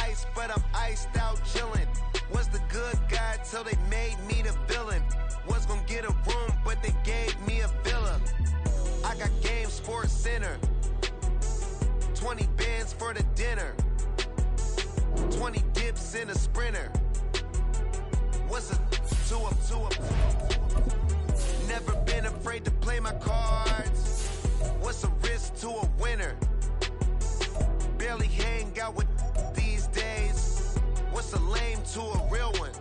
ice, but I'm iced out chillin'. Was the good guy till they made me the villain. Was gonna get a room, but they gave me a villa. I got game, Sports Center. 20 bands for the dinner. 20 dips in a sprinter. What's a two-up? Never been afraid to play my cards. What's a risk to a winner? Barely hang out with these days. What's a lame to a real one?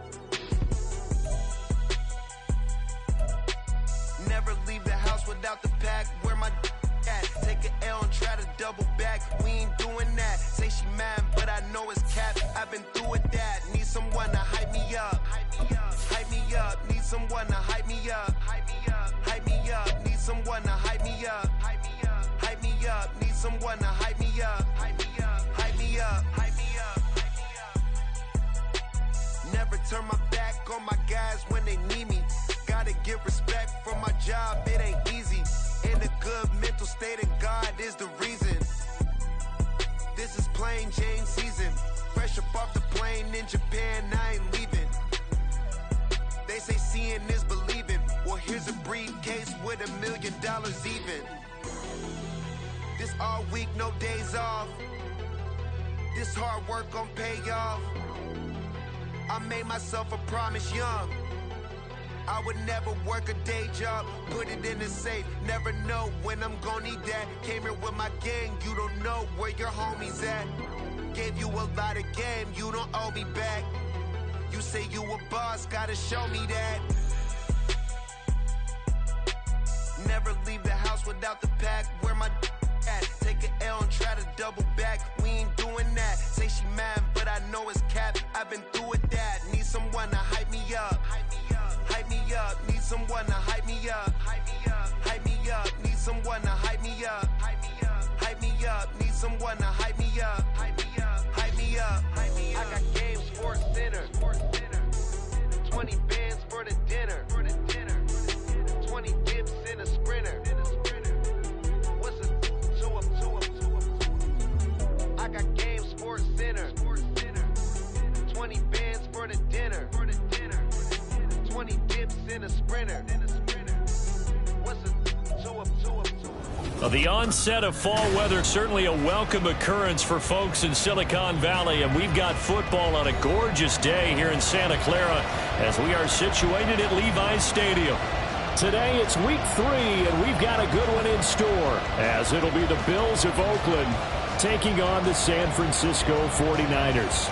Never leave the house without the pack. Where my at? Take an L and try to double back. We ain't doing that. Say she mad, but I know it's cap. I've been through with that. Need someone to hype me up. Hype me up. Need someone to hype me up. Hype me up. Need someone to hype me up. Hype me up. Need someone to hype me up. Hype me up. Never turn my back on my guys when they need me. Gotta give respect for my job, it ain't easy. In a good mental state and God is the reason. This is plain Jane season. Fresh up off the plane in Japan, I ain't leaving. They say seeing is believing. Well, here's a briefcase with $1 million even. This all week, no days off. This hard work gon' pay off. I made myself a promise young. I would never work a day job, put it in the safe. Never know when I'm gon' need that. Came here with my gang, you don't know where your homies at. Gave you a lot of game, you don't owe me back. You say you a boss, gotta show me that. Never leave the house without the pack. Where my at? Take an L and try to double back. We ain't doing that. Say she mad, but I know it's cap. I've been through with that. Need someone to hype me up. Hype me up. Need someone to hype me up. Hype me up. Need someone to hype me up. Hype me up. Need someone to hype me up. Hype me up. I got game, Sports Center. 20 bands for the dinner. 20 dips in a sprinter. What's a two-up? I got game, Sports Center. 20 bands for the dinner. 20 dips in a sprinter. What's a two-up? Well, the onset of fall weather, certainly a welcome occurrence for folks in Silicon Valley, and we've got football on a gorgeous day here in Santa Clara as we are situated at Levi's Stadium. Today it's week 3, and we've got a good one in store, as it'll be the Bills of Oakland taking on the San Francisco 49ers.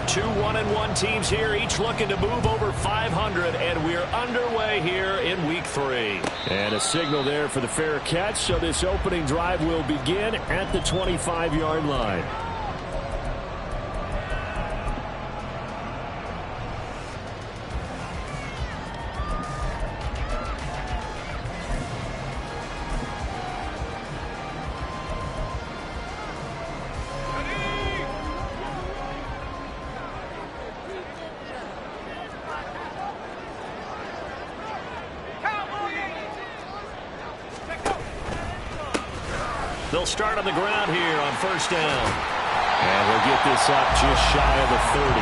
Two 1-1 teams here, each looking to move over 500, and we're underway here in week 3. And a signal there for the fair catch, so this opening drive will begin at the 25-yard line. They'll start on the ground here on first down. And we'll get this up just shy of the 30.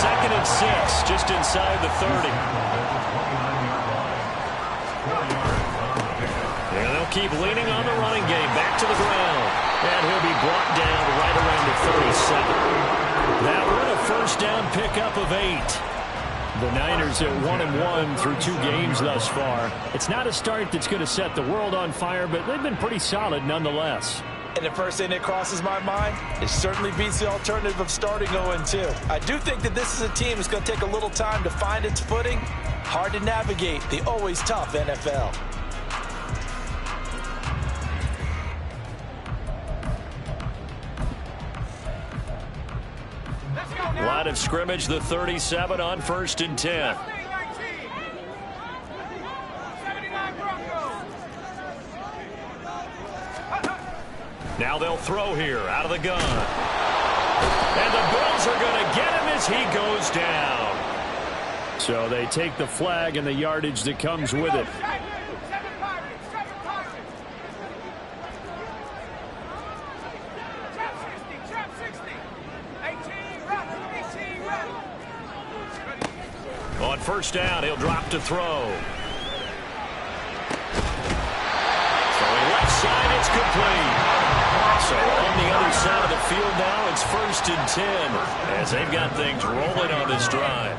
2nd and 6, just inside the 30. And they'll keep leaning on the running game. Back to the ground. And he'll be brought down right around the 37. That one a first down pickup of 8. The Niners at 1-1 through 2 games thus far. It's not a start that's going to set the world on fire, but they've been pretty solid nonetheless. And the first thing that crosses my mind, it certainly beats the alternative of starting 0-2. I do think that this is a team that's going to take a little time to find its footing. Hard to navigate the always tough NFL. Line of scrimmage, the 37 on 1st and 10. Now they'll throw here out of the gun. And the Bills are going to get him as he goes down. So they take the flag and the yardage that comes with it. On first down, he'll drop to throw. Throwing left side, it's complete. So on the other side of the field now, it's 1st and 10 as they've got things rolling on this drive.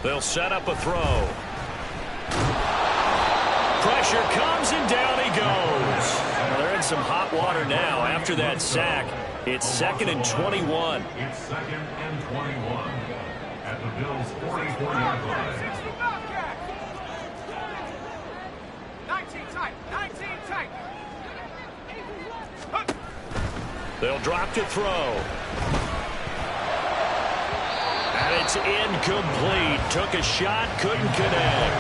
They'll set up a throw. Pressure comes and down he goes. Well, they're in some hot water now after that sack. It's 2nd and 21. It's 2nd and 21 at the Bills' 44-yard line. 19 tight. They'll drop to throw. And it's incomplete. Took a shot, couldn't connect.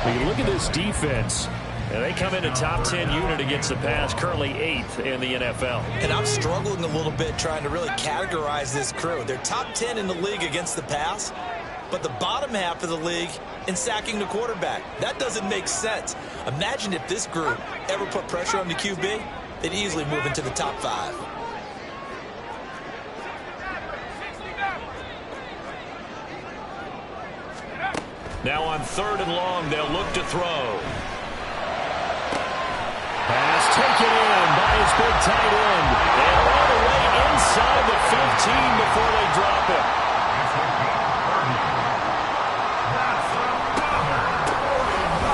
When you look at this defense, and they come in a top 10 unit against the pass, currently 8th in the NFL. And I'm struggling a little bit trying to really categorize this crew. They're top 10 in the league against the pass, but the bottom half of the league in sacking the quarterback. That doesn't make sense. Imagine if this group ever put pressure on the QB, they'd easily move into the top 5. Now on 3rd and long, they'll look to throw. Pass taken in by his big tight end. And all the way inside the 15 before they drop it.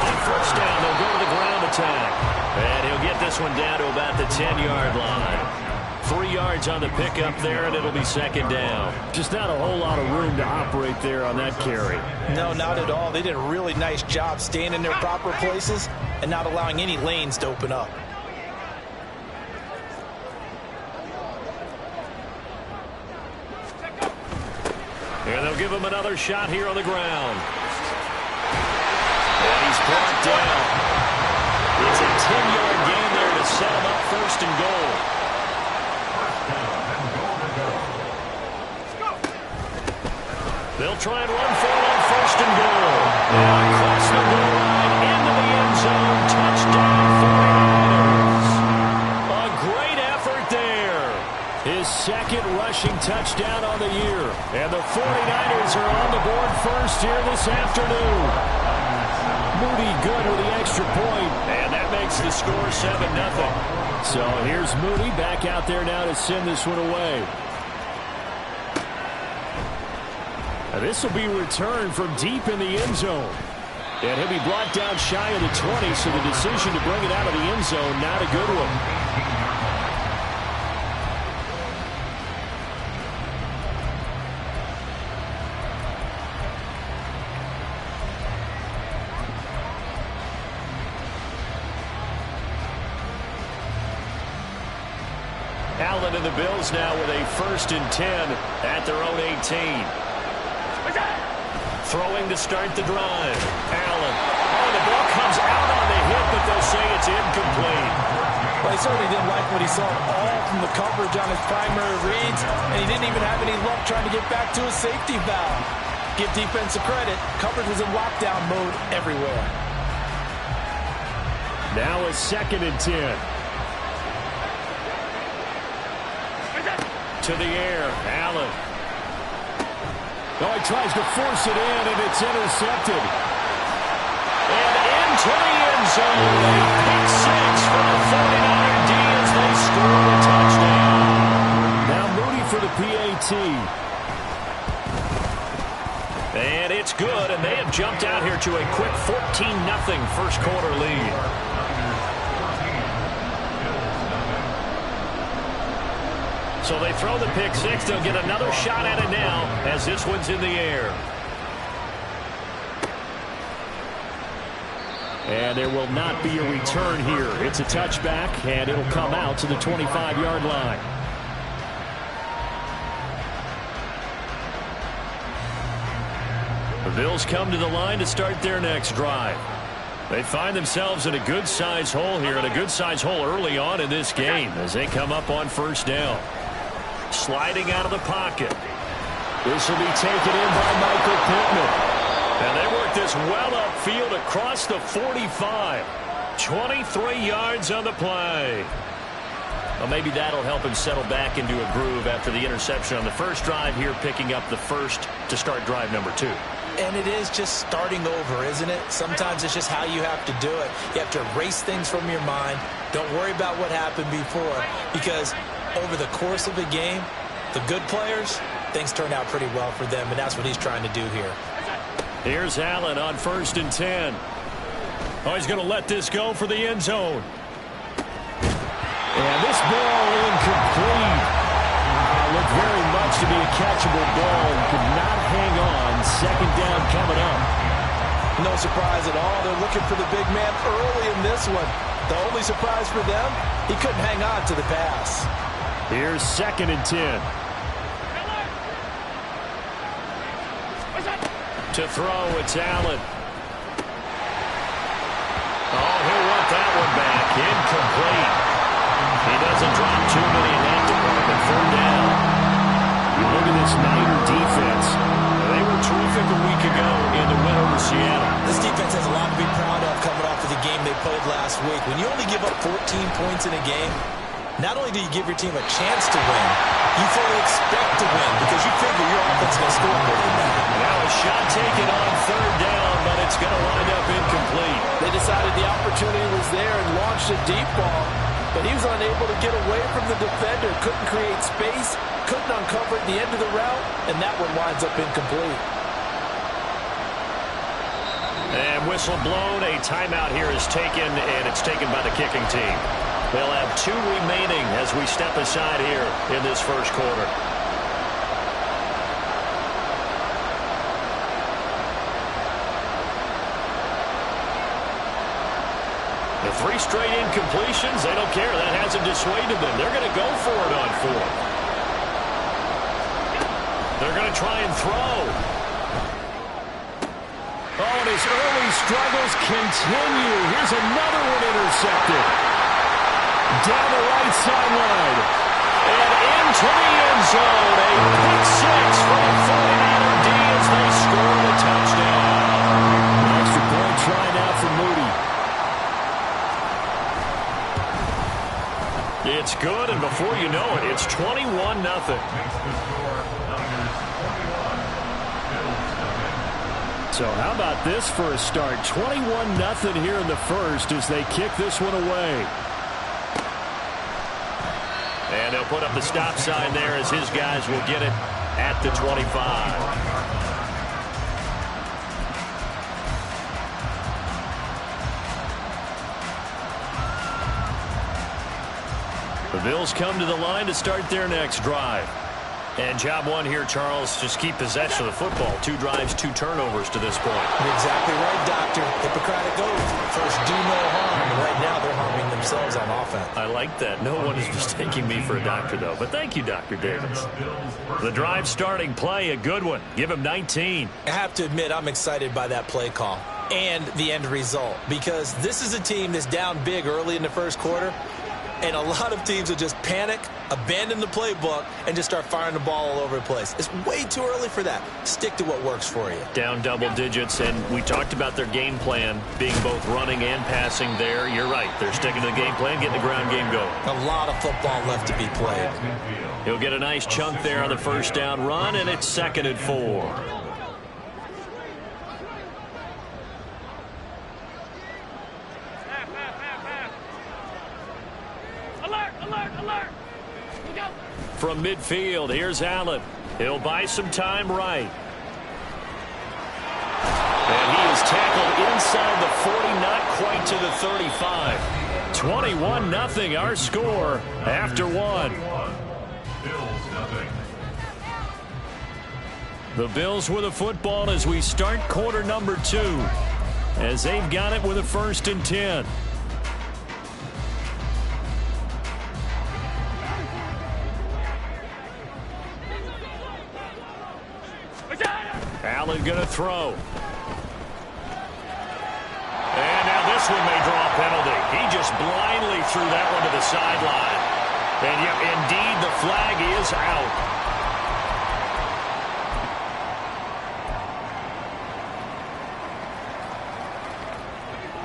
On first down, they'll go to the ground attack. And he'll get this one down to about the 10-yard line. 3 yards on the pickup there, and it'll be 2nd down. Just not a whole lot of room to operate there on that carry. No, not at all. They did a really nice job staying in their proper places and not allowing any lanes to open up. And they'll give him another shot here on the ground. And he's brought down. It's a 10-yard gain there to set him up 1st and goal. They'll try and run for it on 1st and goal. And across the goal line into the end zone. Touchdown 49ers. A great effort there. His 2nd rushing touchdown on the year. And the 49ers are on the board first here this afternoon. Moody good with the extra point. And that makes the score 7-0. So here's Moody back out there now to send this one away. Now this will be returned from deep in the end zone. And he'll be brought down shy of the 20, so the decision to bring it out of the end zone, not a good one. Allen and the Bills now with a 1st and 10 at their own 18. Throwing to start the drive. Allen. Oh, the ball comes out on the hit, but they'll say it's incomplete. Well, he certainly didn't like what he saw all from the coverage on his primary reads, and he didn't even have any luck trying to get back to his safety valve. Give defensive credit. Coverage was in lockdown mode everywhere. Now a 2nd and 10. To the air. Allen. Oh, he tries to force it in, and it's intercepted. And into the end zone. A pick 6 for the 49er D as they score the touchdown. Now Moody for the PAT. And it's good, and they have jumped out here to a quick 14-0 first quarter lead. So they throw the pick 6. They'll get another shot at it now as this one's in the air. And there will not be a return here. It's a touchback, and it'll come out to the 25-yard line. The Bills come to the line to start their next drive. They find themselves in a good-sized hole here, and a good-sized hole early on in this game as they come up on first down. Sliding out of the pocket. This will be taken in by Michael Pittman. And they work this well upfield across the 45. 23 yards on the play. Well, maybe that'll help him settle back into a groove after the interception on the first drive here, picking up the first to start drive number 2. And it is just starting over, isn't it? Sometimes it's just how you have to do it. You have to erase things from your mind. Don't worry about what happened before, because over the course of a game, the good players, things turn out pretty well for them, and that's what he's trying to do here. Here's Allen on 1st and 10. Oh, he's going to let this go for the end zone. And this ball incomplete. Looked very much to be a catchable ball and could not hang on. Second down coming up. No surprise at all. They're looking for the big man early in this one. The only surprise for them, he couldn't hang on to the pass. Here's 2nd and 10. To throw, it's Allen. Oh, he'll want that one back. Incomplete. He doesn't drop too many in that department. 3rd down. You look at this Niner defense. They were terrific a week ago in the win over Seattle. This defense has a lot to be proud of coming off of the game they played last week. When you only give up 14 points in a game, not only do you give your team a chance to win, you fully expect to win because you figure your offense is going to score more than that. Now a shot taken on 3rd down, but it's going to wind up incomplete. They decided the opportunity was there and launched a deep ball, but he was unable to get away from the defender, couldn't create space, couldn't uncover at the end of the route, and that one winds up incomplete. And whistle blown, a timeout here is taken, and it's taken by the kicking team. They'll have 2 remaining as we step aside here in this first quarter. The 3 straight incompletions, they don't care. That hasn't dissuaded them. They're going to go for it on 4th. They're going to try and throw. Oh, and his early struggles continue. Here's another one intercepted. Down the right sideline. And into the end zone. A pick 6 from a 49er D as they score a touchdown. Extra point try now for Moody. It's good, and before you know it, it's 21-0. So how about this for a start? 21-0 here in the first as they kick this one away. And they'll put up the stop sign there as his guys will get it at the 25. The Bills come to the line to start their next drive. And job one here, Charles, just keep possession of the football. 2 drives, 2 turnovers to this point. You're exactly right, Doctor. Hippocratic oath. First, do no harm. And right now, they're harming themselves on offense. I like that. No one is mistaking me for a doctor, though. But thank you, Dr. Davis. The drive starting play, a good one. Give him 19. I have to admit, I'm excited by that play call and the end result, because this is a team that's down big early in the first quarter. And a lot of teams will just panic, abandon the playbook, and just start firing the ball all over the place. It's way too early for that. Stick to what works for you. Down double digits, and we talked about their game plan being both running and passing there. You're right. They're sticking to the game plan, getting the ground game going. A lot of football left to be played. He'll get a nice chunk there on the first down run, and it's 2nd and 4. From midfield, here's Allen. He'll buy some time right. And he is tackled inside the 40, not quite to the 35. 21-0 our score after 1. The Bills with a football as we start quarter number 2. as they've got it with a 1st and 10. Allen going to throw. And now this one may draw a penalty. He just blindly threw that one to the sideline. And yet, indeed, the flag is out.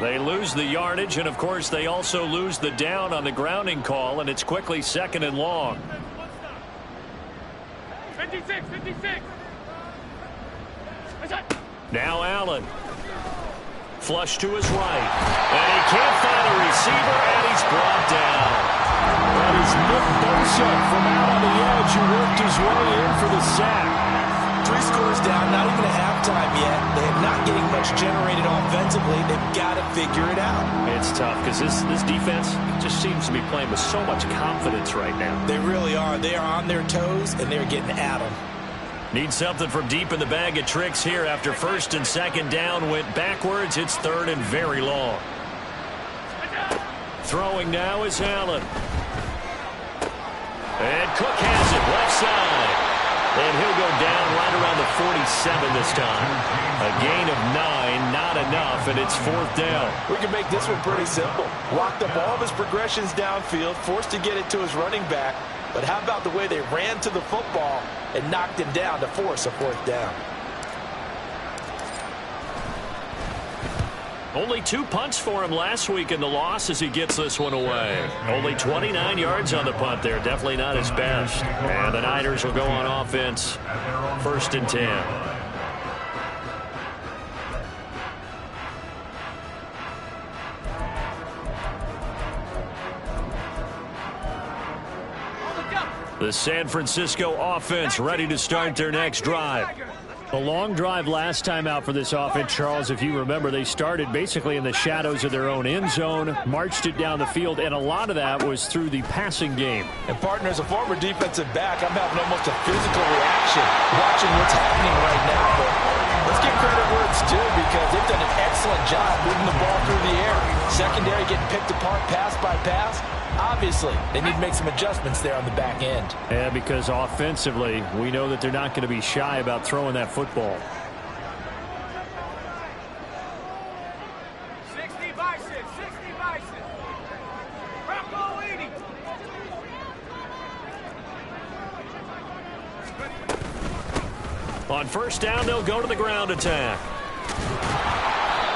They lose the yardage, and, of course, they also lose the down on the grounding call, and it's quickly 2nd and long. 56, 56. Now Allen. Flush to his right. And he can't find a receiver, and he's brought down. That is Nick Bosa from out on the edge who worked his way in for the sack. 3 scores down, not even a halftime yet. They're not getting much generated offensively. They've got to figure it out. It's tough because this defense just seems to be playing with so much confidence right now. They really are. They are on their toes, and they're getting at them. Need something from deep in the bag of tricks here after 1st and 2nd down went backwards. It's 3rd and very long. Throwing now is Allen. And Cook has it left side. And he'll go down right around the 47 this time. A gain of 9, not enough, and it's 4th down. We can make this one pretty simple. Locked up all of his progressions downfield, forced to get it to his running back. But how about the way they ran to the football and knocked him down to force a 4th down? Only 2 punts for him last week in the loss as he gets this one away. Only 29 yards on the punt there. Definitely not his best. And the Niners will go on offense. 1st and 10. The San Francisco offense ready to start their next drive. A long drive last time out for this offense, Charles. If you remember, they started basically in the shadows of their own end zone, marched it down the field, and a lot of that was through the passing game. And, partner, as a former defensive back, I'm having almost a physical reaction watching what's happening right now. But let's give credit where it's due because they've done an excellent job moving the ball through the air. Secondary getting picked apart pass by pass. Obviously, they need to make some adjustments there on the back end. Yeah, because offensively, we know that they're not going to be shy about throwing that football. 60 by 6, 60 by 6. Bravo 80. On 1st down, they'll go to the ground attack.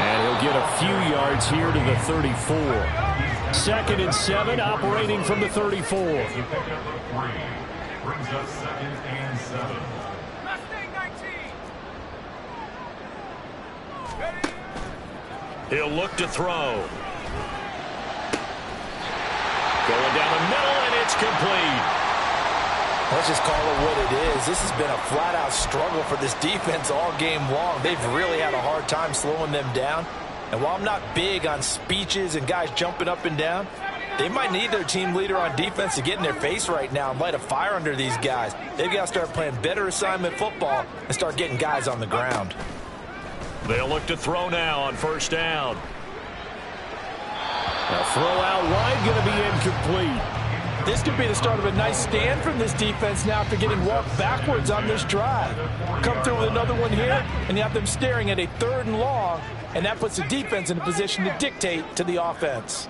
And he'll get a few yards here to the 34. 2nd and 7, operating from the 34. Brings us 2nd and 7. Mustang 19. He'll look to throw. Going down the middle, and it's complete. Let's just call it what it is. This has been a flat-out struggle for this defense all game long. They've really had a hard time slowing them down. And while I'm not big on speeches and guys jumping up and down, they might need their team leader on defense to get in their face right now and light a fire under these guys. They've got to start playing better assignment football and start getting guys on the ground. They'll look to throw now on 1st down. A throw out wide, going to be incomplete. This could be the start of a nice stand from this defense now after getting walked backwards on this drive. Come through with another one here, and you have them staring at a 3rd and long, and that puts the defense in a position to dictate to the offense.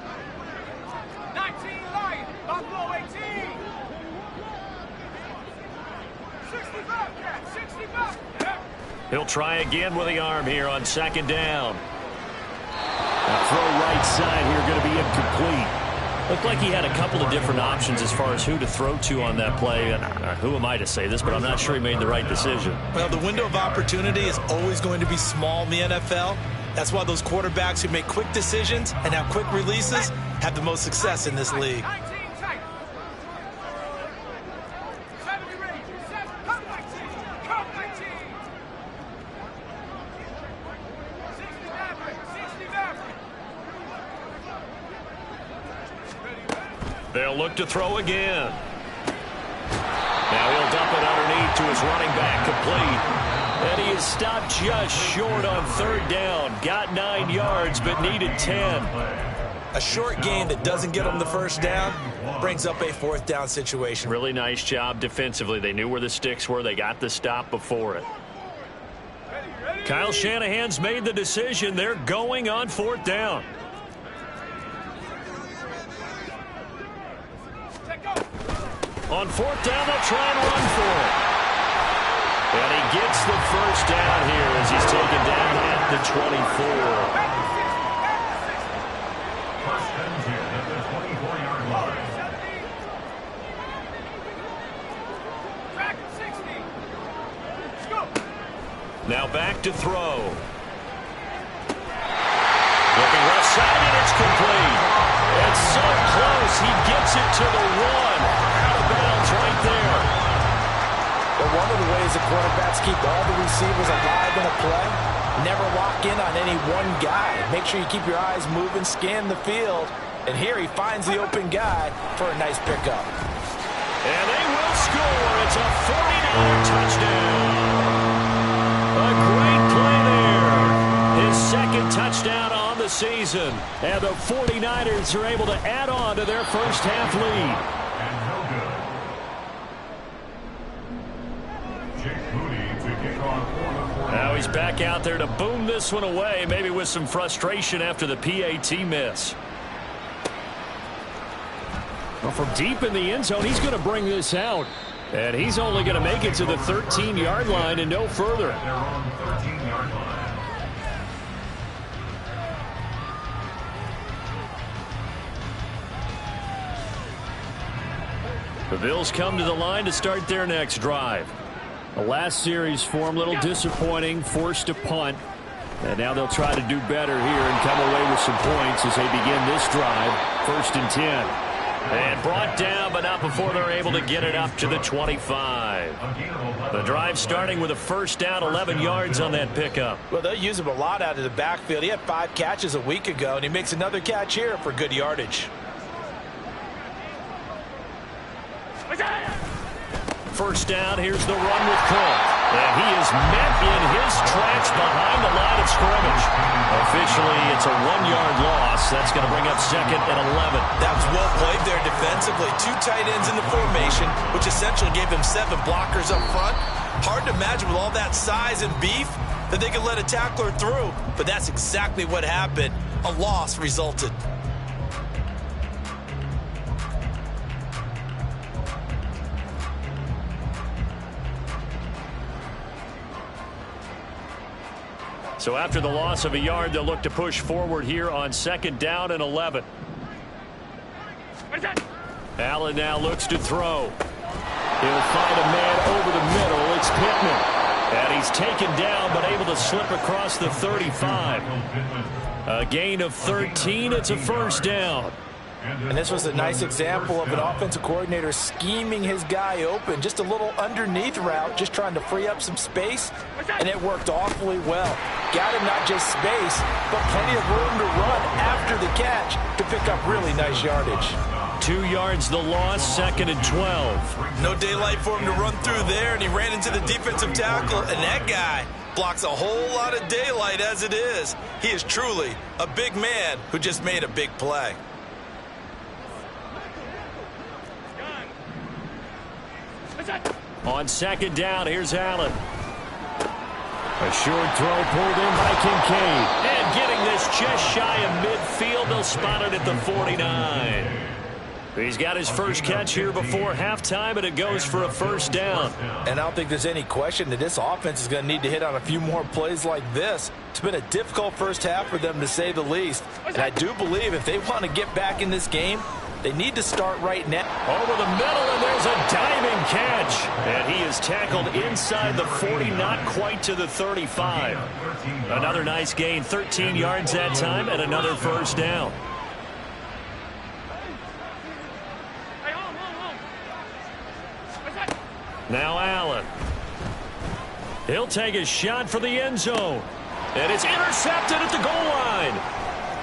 19 Lion, Buffalo 18. 65, 65. He'll try again with the arm here on 2nd down. A throw right side here going to be incomplete. Looked like he had a couple of different options as far as who to throw to on that play. And who am I to say this, but I'm not sure he made the right decision. Well, the window of opportunity is always going to be small in the NFL. That's why those quarterbacks who make quick decisions and have quick releases have the most success in this league. 19 tight. 70 range. 7, come 19. Come 19. 60 Maverick. 60 Maverick. They'll look to throw again. Now he'll dump it underneath to his running back, complete. And he is stopped just short on third down. Got 9 yards, but needed 10. A short gain that doesn't get them the first down brings up a fourth down situation. Really nice job defensively. They knew where the sticks were. They got the stop before it. Kyle Shanahan's made the decision. They're going on fourth down. On fourth down, they'll try and run for it. And he gets the first down here as he's taken down at the 24. First and 10 at the 24-yard line. Now back to throw. Looking left side, and it's complete. It's so close. He gets it to the 1. Out of bounds right there. But one of the ways the quarterbacks keep all the receivers alive in a play, never lock in on any one guy. Make sure you keep your eyes moving, scan the field. And here he finds the open guy for a nice pickup. And they will score. It's a 49er touchdown. A great play there. His second touchdown on the season. And the 49ers are able to add on to their first half lead. And no good. Jake Moody to kick off for the 49ers. Now he's back out there to boom this one away, maybe with some frustration after the PAT miss. Well, from deep in the end zone, he's going to bring this out. And he's only going to make it to the 13-yard line and no further. They're on the 13-yard line. The Bills come to the line to start their next drive. The last series for them, a little disappointing, forced to punt. And now they'll try to do better here and come away with some points as they begin this drive. 1st and 10. And brought down, but not before they're able to get it up to the 25. The drive starting with a first down, 11 yards on that pickup. Well, they'll use him a lot out of the backfield. He had 5 catches a week ago, and he makes another catch here for good yardage. First down, here's the run with Cook. And he is met in his tracks behind the line of scrimmage. Officially, it's a 1-yard loss. That's going to bring up 2nd and 11. That was well played there defensively. 2 tight ends in the formation, which essentially gave them 7 blockers up front. Hard to imagine with all that size and beef that they could let a tackler through. But that's exactly what happened. A loss resulted. So after the loss of a yard, they'll look to push forward here on 2nd down and 11. Allen now looks to throw. He'll find a man over the middle. It's Pittman. And he's taken down but able to slip across the 35. A gain of 13. It's a first down. And this was a nice example of an offensive coordinator scheming his guy open. Just a little underneath route, just trying to free up some space, and it worked awfully well. Got him not just space, but plenty of room to run after the catch to pick up really nice yardage. 2 yards the loss, 2nd and 12. No daylight for him to run through there, and he ran into the defensive tackle, and that guy blocks a whole lot of daylight as it is. He is truly a big man who just made a big play. On 2nd down, here's Allen. A short throw pulled in by Kincaid. And getting this just shy of midfield, they'll spot it at the 49. He's got his first catch here before halftime, and it goes for a first down. And I don't think there's any question that this offense is going to need to hit on a few more plays like this. It's been a difficult first half for them, to say the least. And I do believe if they want to get back in this game, they need to start right now. Over the middle, and there's a diving catch. And he is tackled inside the 40, not quite to the 35. Another nice gain, 13 yards that time, and another first down. Now Allen. He'll take a shot for the end zone. And it's intercepted at the goal line.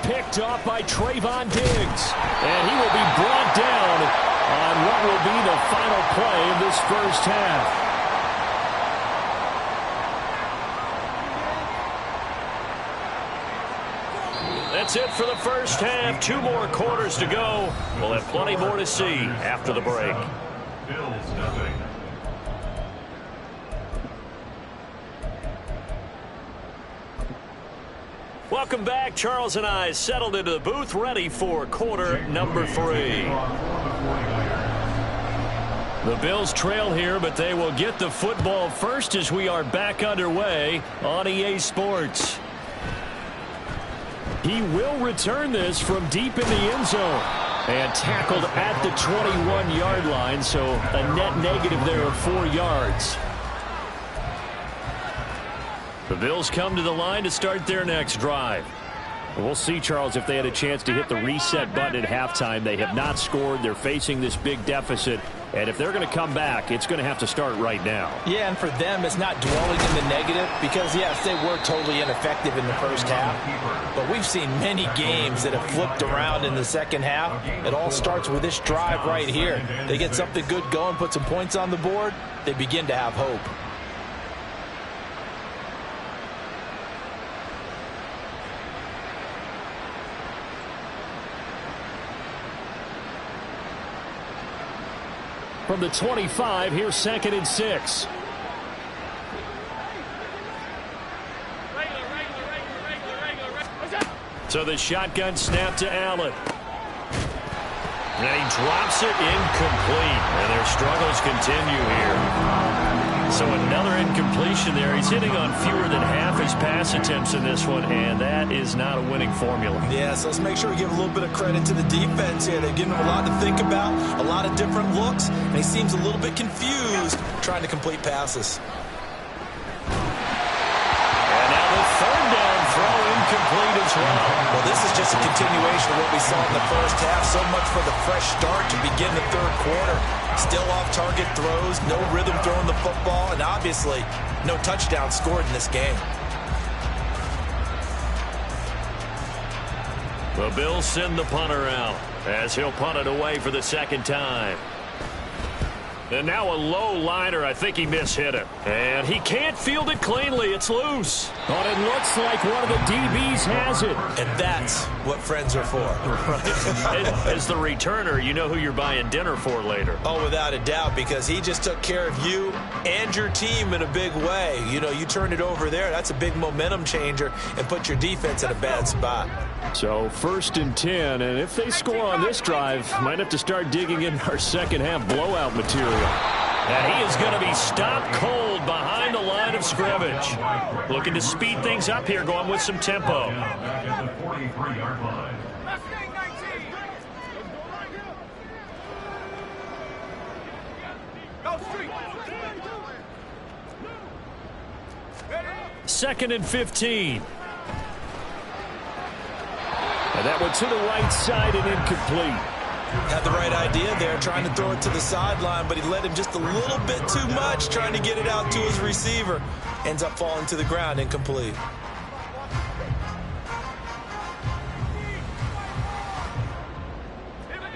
Picked off by Trayvon Diggs. And he will be brought down on what will be the final play of this first half. That's it for the first half. 2 more quarters to go. We'll have plenty more to see after the break. Bills nothing. Welcome back. Charles and I settled into the booth, ready for quarter number 3. The Bills trail here, but they will get the football first as we are back underway on EA Sports. He will return this from deep in the end zone and tackled at the 21-yard line, so a net negative there of 4 yards. The Bills come to the line to start their next drive. We'll see, Charles, if they had a chance to hit the reset button at halftime. They have not scored. They're facing this big deficit. And if they're going to come back, it's going to have to start right now. Yeah, and for them, it's not dwelling in the negative because, yes, they were totally ineffective in the first half. But we've seen many games that have flipped around in the second half. It all starts with this drive right here. They get something good going, put some points on the board, they begin to have hope. From the 25, here's 2nd and 6. So the shotgun snap to Allen. And he drops it incomplete. And their struggles continue here. So another incompletion there. He's hitting on fewer than half his pass attempts in this one, and that is not a winning formula. Yeah, so let's make sure we give a little bit of credit to the defense here. They've given him a lot to think about, a lot of different looks, and he seems a little bit confused trying to complete passes. And now the 3rd down throw incomplete as well. Well, this is just a continuation of what we saw in the first half. So much for the fresh start to begin the 3rd quarter. Still off-target throws, no rhythm throwing the football, and obviously no touchdown scored in this game. The Bills send the punter out as he'll punt it away for the 2nd time. And now a low liner. I think he mishit it. And he can't field it cleanly. It's loose. But it looks like one of the DBs has it. And that's what friends are for. Right. As the returner, you know who you're buying dinner for later. Oh, without a doubt, because he just took care of you and your team in a big way. You know, you turned it over there. That's a big momentum changer and put your defense in a bad spot. So 1st and 10, and if they score on this drive, might have to start digging in our second half blowout material. And he is going to be stopped cold behind the line of scrimmage. Looking to speed things up here, going with some tempo. Back at the 43-yard line. Second and 15. And that one to the right side and incomplete. Had the right idea there, trying to throw it to the sideline, but he let him just a little bit too much, trying to get it out to his receiver. Ends up falling to the ground, incomplete.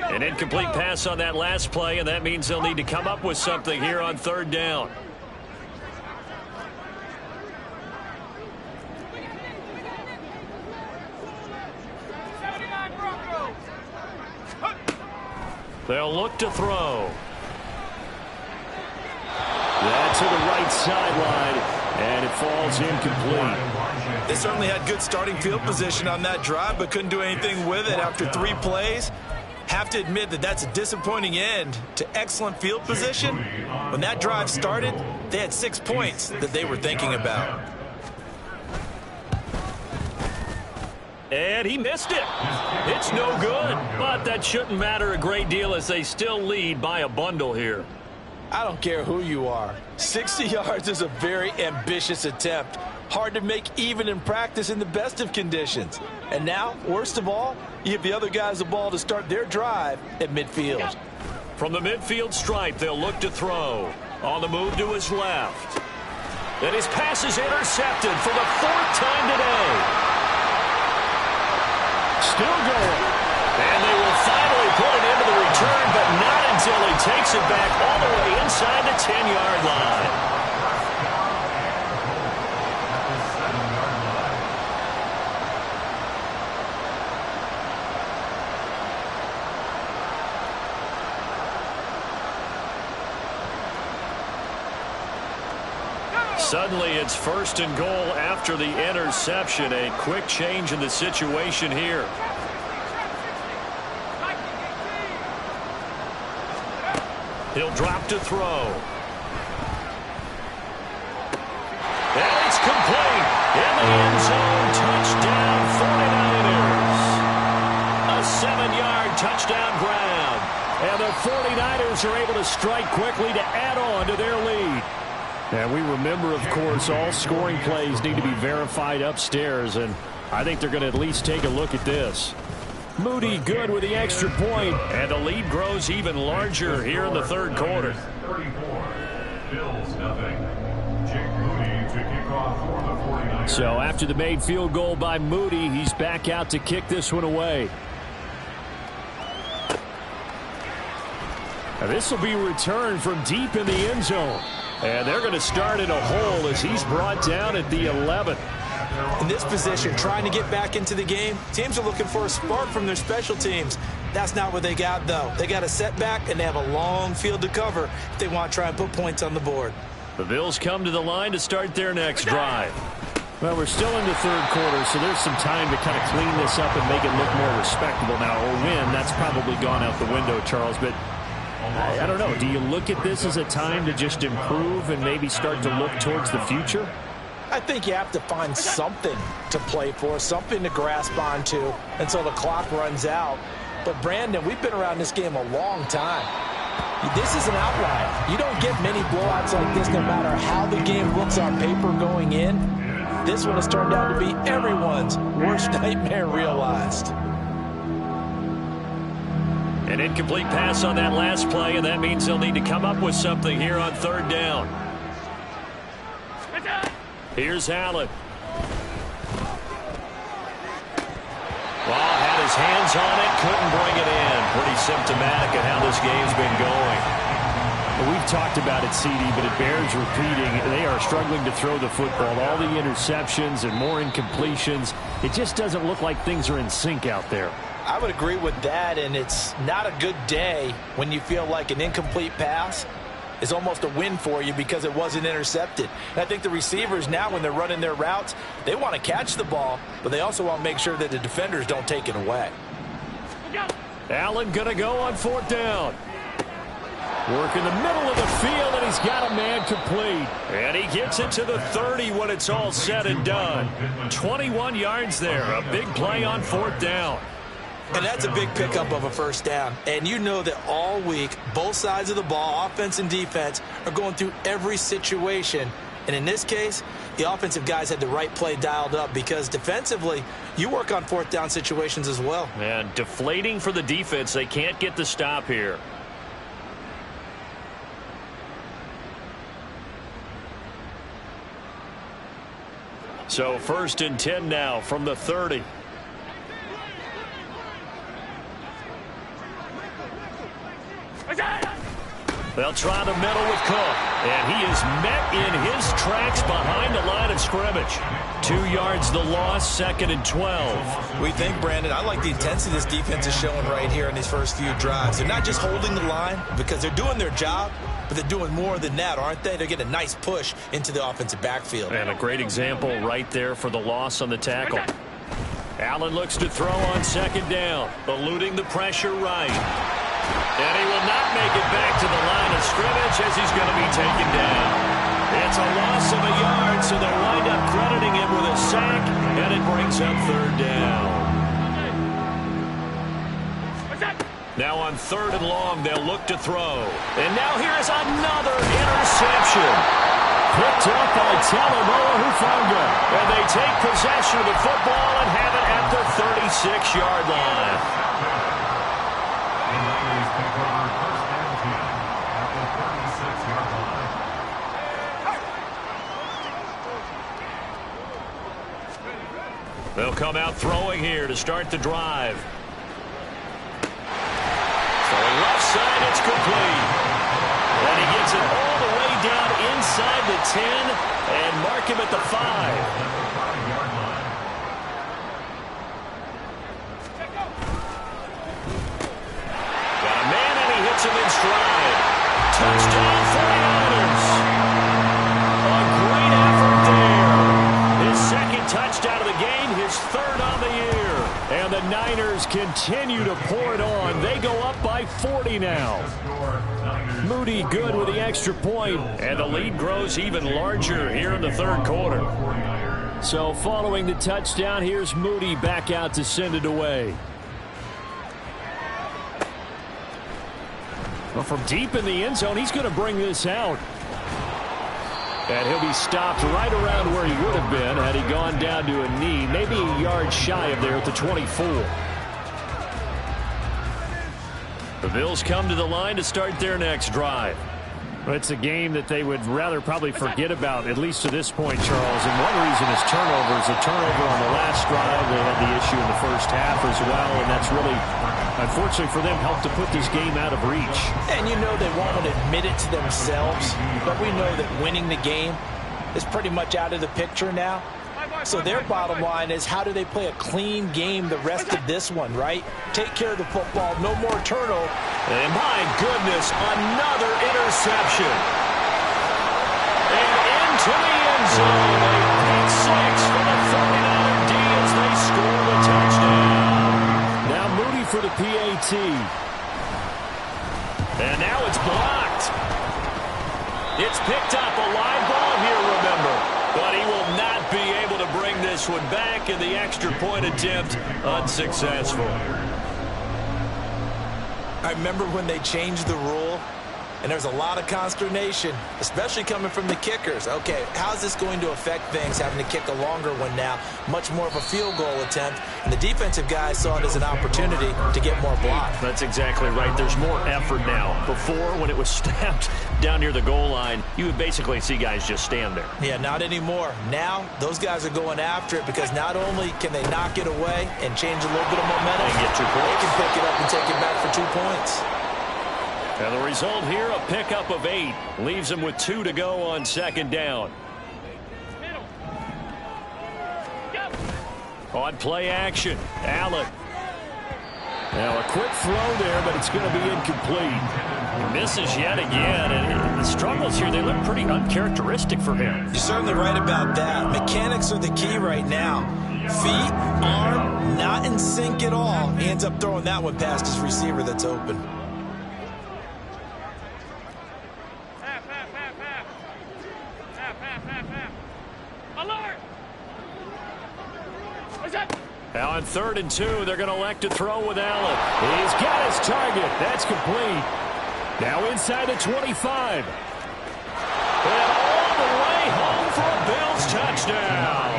An incomplete pass on that last play, and that means they'll need to come up with something here on 3rd down. They'll look to throw. That to the right sideline, and it falls incomplete. They certainly had good starting field position on that drive, but couldn't do anything with it after 3 plays. Have to admit that that's a disappointing end to excellent field position. When that drive started, they had 6 points that they were thinking about. And he missed it. It's no good. But that shouldn't matter a great deal as they still lead by a bundle here. I don't care who you are. 60 yards is a very ambitious attempt. Hard to make even in practice in the best of conditions. And now, worst of all, you give the other guys the ball to start their drive at midfield. From the midfield stripe, they'll look to throw. On the move to his left. And his pass is intercepted for the 4th time today. Still going. And they will finally put it into the return, but not until he takes it back all the way inside the 10-yard line. Suddenly it's 1st and goal after the interception. A quick change in the situation here. He'll drop to throw. And it's complete. In the end zone, touchdown 49ers. A 7-yard touchdown grab. And the 49ers are able to strike quickly to add on to their lead. And we remember, of course, all scoring plays need to be verified upstairs, and I think they're going to at least take a look at this. Moody good with the extra point, and the lead grows even larger here in the 3rd quarter. 34, Bills nothing. Jake Moody to kick off for the 49ers. So after the made field goal by Moody, he's back out to kick this one away. Now this will be returned from deep in the end zone. And they're going to start in a hole as he's brought down at the 11. In this position, trying to get back into the game, teams are looking for a spark from their special teams. That's not what they got, though. They got a setback, and they have a long field to cover if they want to try and put points on the board. The Bills come to the line to start their next drive. Well, we're still in the 3rd quarter, so there's some time to kind of clean this up and make it look more respectable now. Or win, that's probably gone out the window, Charles, but I don't know. Do you look at this as a time to just improve and maybe start to look towards the future? I think you have to find something to play for, something to grasp onto until the clock runs out. But, Brandon, we've been around this game a long time. This is an outlier. You don't get many blowouts like this no matter how the game looks on paper going in. This one has turned out to be everyone's worst nightmare realized. An incomplete pass on that last play, and that means they'll need to come up with something here on 3rd down. Here's Allen. Well, had his hands on it, couldn't bring it in. Pretty symptomatic of how this game's been going. Well, we've talked about it, CD, but it bears repeating. They are struggling to throw the football. All the interceptions and more incompletions. It just doesn't look like things are in sync out there. I would agree with that, and it's not a good day when you feel like an incomplete pass is almost a win for you because it wasn't intercepted. And I think the receivers now, when they're running their routes, they want to catch the ball, but they also want to make sure that the defenders don't take it away. Allen going to go on 4th down. Work in the middle of the field, and he's got a man complete. And he gets it to the 30 when it's all said and done. 21 yards there. A big play on 4th down. And that's a big pickup of a 1st down. And you know that all week, both sides of the ball, offense and defense, are going through every situation. And in this case, the offensive guys had the right play dialed up because defensively, you work on 4th down situations as well. And deflating for the defense. They can't get the stop here. So 1st and 10 now from the 30. They'll try the middle with Cook. And he is met in his tracks behind the line of scrimmage. 2 yards the loss, 2nd and 12. We think, Brandon, I like the intensity this defense is showing right here in these first few drives. They're not just holding the line because they're doing their job, but they're doing more than that, aren't they? They're getting a nice push into the offensive backfield. And a great example right there for the loss on the tackle. Allen looks to throw on 2nd down, eluding the pressure right. And he will not make it back to the line of scrimmage as he's going to be taken down. It's a loss of a yard, so they'll wind up crediting him with a sack, and it brings up 3rd down. Now on 3rd and long, they'll look to throw. And now here's another interception. Picked up by Talanoa Hufanga. And they take possession of the football and have it at the 36-yard line. They'll come out throwing here to start the drive. Throwing left side, it's complete. And he gets it all the way down inside the 10 and mark him at the 5. Got a man and he hits him in stride. Touchdown 49ers. A great Niners continue to pour it on. They go up by 40 now. Moody good with the extra point, and the lead grows even larger here in the third quarter. So following the touchdown, here's Moody back out to send it away. Well, from deep in the end zone, he's going to bring this out. And he'll be stopped right around where he would have been had he gone down to a knee, maybe a yard shy of there at the 24. The Bills come to the line to start their next drive. Well, it's a game that they would rather probably forget about, at least to this point, Charles. And one reason is turnovers. A turnover on the last drive. They had the issue in the first half as well, and that's really, unfortunately for them, helped to put this game out of reach. And you know they won't admit it to themselves, but we know that winning the game is pretty much out of the picture now. So their bottom line is, how do they play a clean game the rest of this one, right? Take care of the football, no more turnover. And my goodness, another interception. And into the end zone, a pick six for the 49er D as they score the touchdown. Now Moody for the PAT. And now it's blocked. It's picked up, a live ball here, remember. But he will not be able to bring this one back, and the extra point attempt unsuccessful. I remember when they changed the rule, and there's a lot of consternation, especially coming from the kickers. Okay, how's this going to affect things, having to kick a longer one now, much more of a field goal attempt, and the defensive guys saw it as an opportunity to get more block. That's exactly right. There's more effort now. Before, when it was snapped down near the goal line, you would basically see guys just stand there. Yeah, not anymore. Now, those guys are going after it because not only can they knock it away and change a little bit of momentum, they get 2 points. They can pick it up and take it back for 2 points. And the result here, a pickup of 8. Leaves them with 2 to go on second down. On play action, Allen. Now a quick throw there, but it's going to be incomplete. He misses yet again, and the struggles here, they look pretty uncharacteristic for him. You're certainly right about that. Mechanics are the key right now. Feet, arm, not in sync at all. He ends up throwing that one past his receiver that's open. Now on 3rd and 2, they're going to elect to throw with Allen. He's got his target. That's complete. Now inside the 25. And all the way home for a Bills touchdown.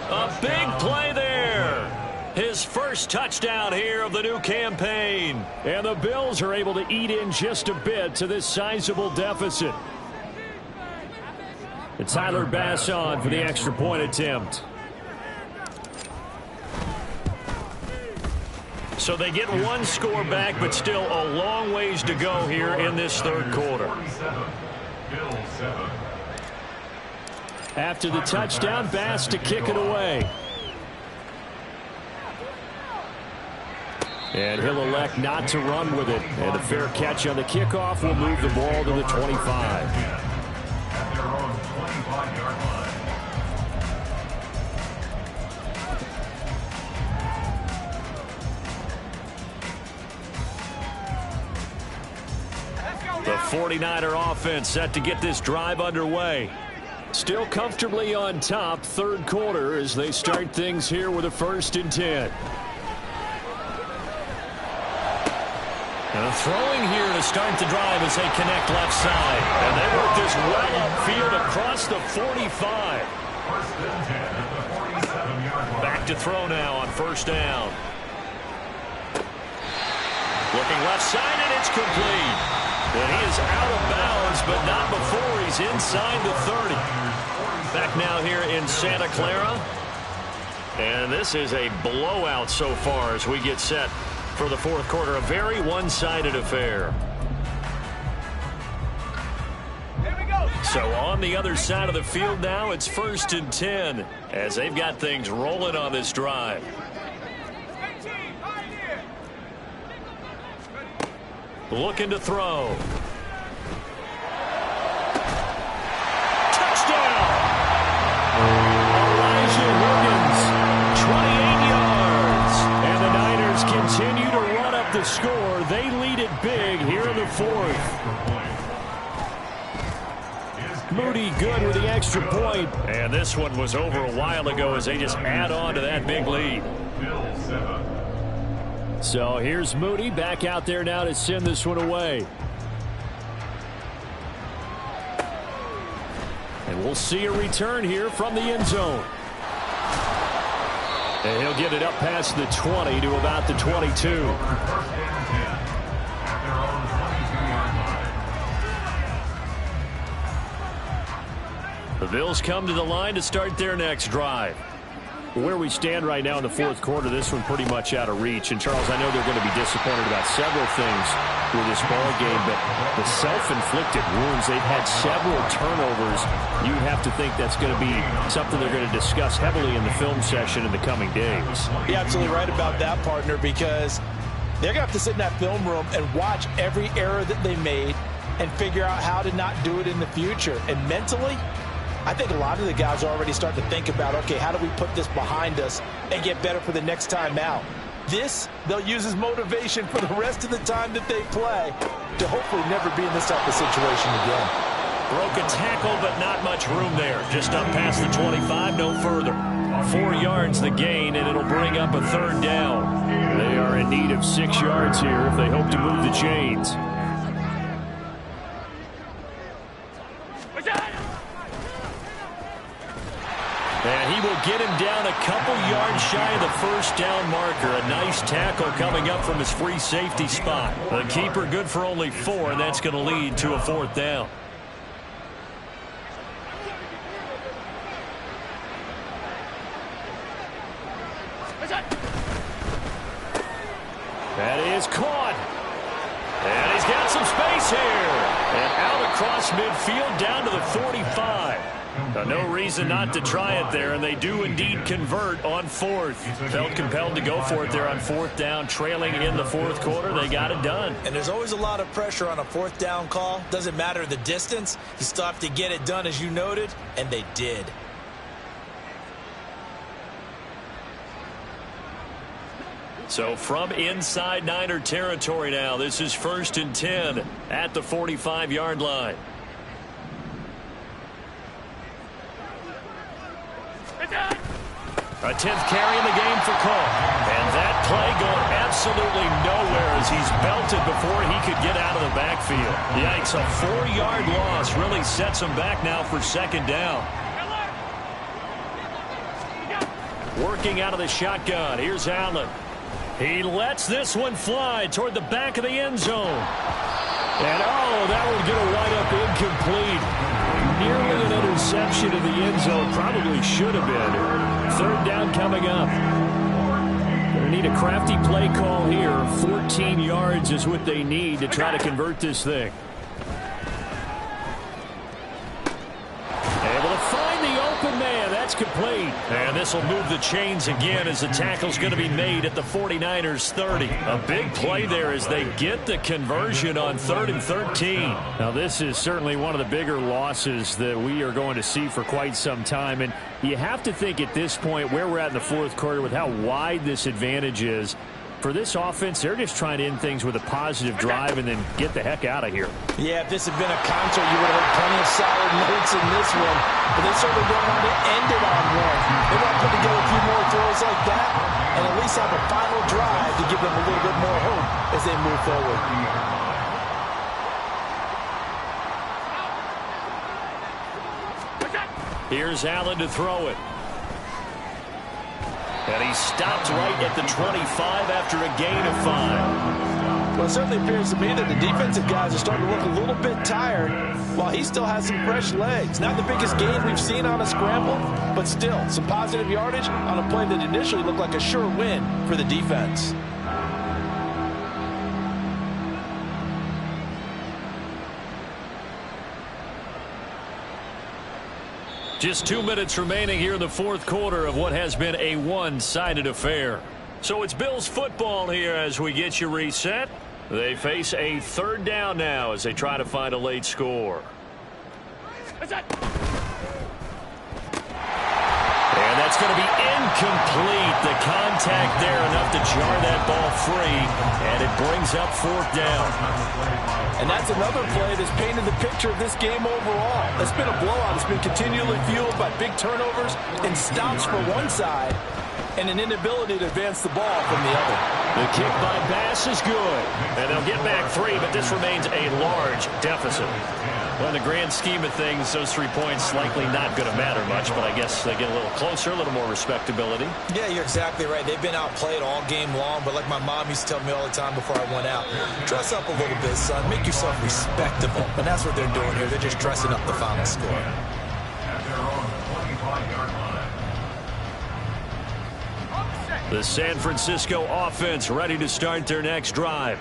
A big play there. His first touchdown here of the new campaign. And the Bills are able to eat in just a bit to this sizable deficit. And Tyler Bass on for the extra point attempt. So they get 1 score back, but still a long ways to go here in this third quarter. After the touchdown, Bass to kick it away. And he'll elect not to run with it. And a fair catch on the kickoff will move the ball to the 25. The 49er offense set to get this drive underway. Still comfortably on top, third quarter, as they start things here with a 1st and 10. And throwing here to start the drive as they connect left side. And they work this well upfield across the 45. Back to throw now on 1st down. Looking left side, and it's complete. And he is out of bounds, but not before he's inside the 30. Back now here in Santa Clara. And this is a blowout so far as we get set for the fourth quarter. A very one-sided affair. Here we go. So on the other side of the field now, it's 1st and 10 as they've got things rolling on this drive. Looking to throw. Touchdown! Elijah Higgins, 28 yards. to score. They lead it big here in the fourth. Moody good with the extra point. And this one was over a while ago as they just add on to that big lead. So here's Moody back out there now to send this one away. And we'll see a return here from the end zone. And he'll get it up past the 20 to about the 22. The Bills come to the line to start their next drive. Where we stand right now in the fourth quarter, this one pretty much out of reach. And, Charles, I know they're going to be disappointed about several things with this ball game, but the self-inflicted wounds, they've had several turnovers. You have to think that's going to be something they're going to discuss heavily in the film session in the coming days. You're absolutely right about that, partner, because they're going to have to sit in that film room and watch every error that they made and figure out how to not do it in the future. And mentally, I think a lot of the guys are already starting to think about, okay, how do we put this behind us and get better for the next time out? This, they'll use as motivation for the rest of the time that they play to hopefully never be in this type of situation again. Broken tackle, but not much room there. Just up past the 25, no further. 4 yards the gain, and it'll bring up a third down. They are in need of 6 yards here if they hope to move the chains. And he will get him down a couple yards shy of the first down marker. A nice tackle coming up from his free safety spot. The keeper good for only 4, and that's going to lead to a fourth down. That is caught. And he's got some space here. And out across midfield down to the 45. No reason not to try it there, and they do indeed convert on fourth. Felt compelled to go for it there on fourth down, trailing in the fourth quarter. They got it done. And there's always a lot of pressure on a fourth down call. Doesn't matter the distance. You still have to get it done, as you noted, and they did. So from inside Niner territory now, this is 1st and 10 at the 45-yard line. A 10th carry in the game for Cole. And that play going absolutely nowhere as he's belted before he could get out of the backfield. Yikes, a 4-yard loss really sets him back now for second down. Working out of the shotgun. Here's Allen. He lets this one fly toward the back of the end zone. And, oh, that one going to wind up incomplete. Nearly an interception in the end zone. Probably should have been. Third down coming up. Going to need a crafty play call here. 14 yards is what they need to try to convert this thing. Able to find the open man. That's complete. And this will move the chains again as the tackle's going to be made at the 49ers 30. A big play there as they get the conversion on 3rd and 13. Now this is certainly one of the bigger losses that we are going to see for quite some time. And you have to think at this point where we're at in the fourth quarter with how wide this advantage is. For this offense, they're just trying to end things with a positive drive and then get the heck out of here. Yeah, if this had been a concert, you would have heard plenty of solid notes in this one. But they certainly don't want to end it on one. They want to put together a few more throws like that and at least have a final drive to give them a little bit more hope as they move forward. Here's Allen to throw it. And he stopped right at the 25 after a gain of 5. Well, it certainly appears to me that the defensive guys are starting to look a little bit tired while he still has some fresh legs. Not the biggest gain we've seen on a scramble, but still some positive yardage on a play that initially looked like a sure win for the defense. Just 2 minutes remaining here in the fourth quarter of what has been a one-sided affair. So it's Bills football here as we get you reset. They face a third down now as they try to find a late score. And that's going to be incomplete. The contact there, enough to jar that ball free, and it brings up 4th down. And that's another play that's painted the picture of this game overall. It's been a blowout. It's been continually fueled by big turnovers and stops for one side and an inability to advance the ball from the other. The kick by Bass is good, and they'll get back 3, but this remains a large deficit. Well, in the grand scheme of things, those 3 points likely not going to matter much, but I guess they get a little closer, a little more respectability. Yeah, you're exactly right. They've been outplayed all game long, but like my mom used to tell me all the time before I went out, dress up a little bit, son. Make yourself respectable. And that's what they're doing here. They're just dressing up the final score. At their own 25-yard line. The San Francisco offense ready to start their next drive.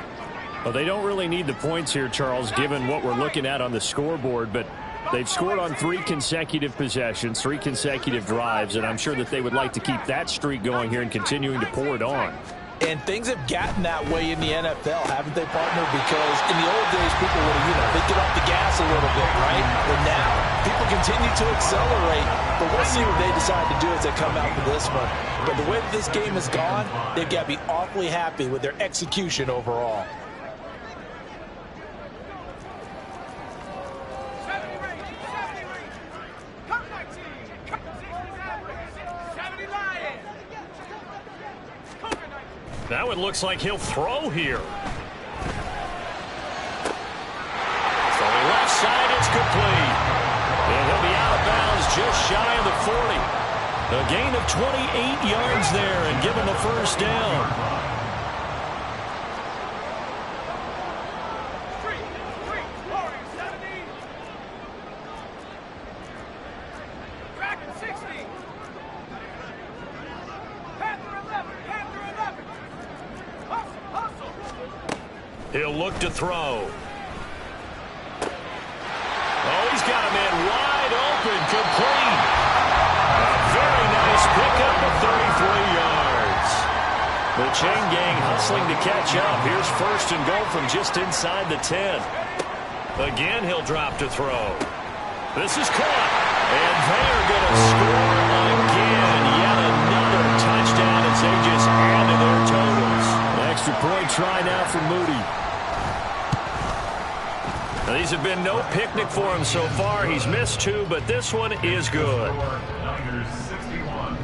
Well, they don't really need the points here, Charles, given what we're looking at on the scoreboard, but they've scored on 3 consecutive possessions, 3 consecutive drives, and I'm sure that they would like to keep that streak going here and continuing to pour it on. And things have gotten that way in the NFL, haven't they, partner? Because in the old days, people would have, they'd get off the gas a little bit, right? But now, people continue to accelerate. But we'll see what they decide to do as they come out for this one. But the way that this game has gone, they've got to be awfully happy with their execution overall. Now it looks like he'll throw here. Throwing left side, it's complete. And he'll be out of bounds just shy of the 40. A gain of 28 yards there and give him the first down. He'll look to throw. Oh, he's got a man wide open, complete. A very nice pickup of 33 yards. The chain gang hustling to catch up. Here's 1st and goal from just inside the 10. Again, he'll drop to throw. This is caught. And they're going to score again. Yet another touchdown as they just add to their totals. Extra point try now for Moody. Now, these have been no picnic for him so far. He's missed 2, but this one is good. Niners 61,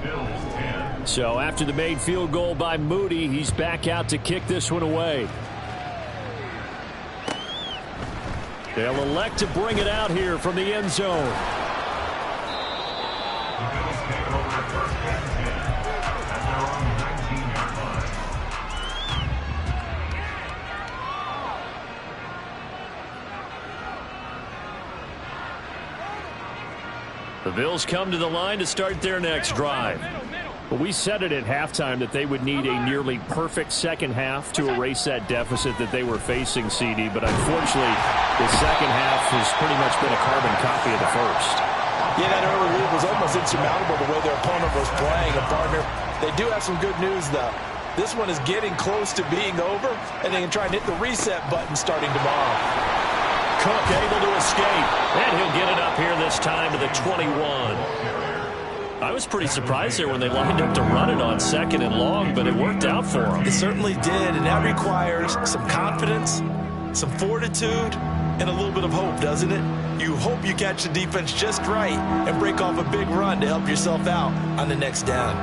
Bills 10. So after the made field goal by Moody, he's back out to kick this one away. They'll elect to bring it out here from the end zone. The Bills take over 1st and 10 at their own 19-yard line. The Bills come to the line to start their next drive. But we said it at halftime that they would need a nearly perfect second half to erase that deficit that they were facing, CD. But unfortunately, the second half has pretty much been a carbon copy of the first. Yeah, that early lead was almost insurmountable the way their opponent was playing. And, partner, they do have some good news, though. This one is getting close to being over, and they can try and hit the reset button starting tomorrow. Cook able to escape, and he'll get it up here this time to the 21. I was pretty surprised there when they lined up to run it on 2nd and long, but it worked out for them. It certainly did, and that requires some confidence, some fortitude, and a little bit of hope, doesn't it? You hope you catch the defense just right and break off a big run to help yourself out on the next down.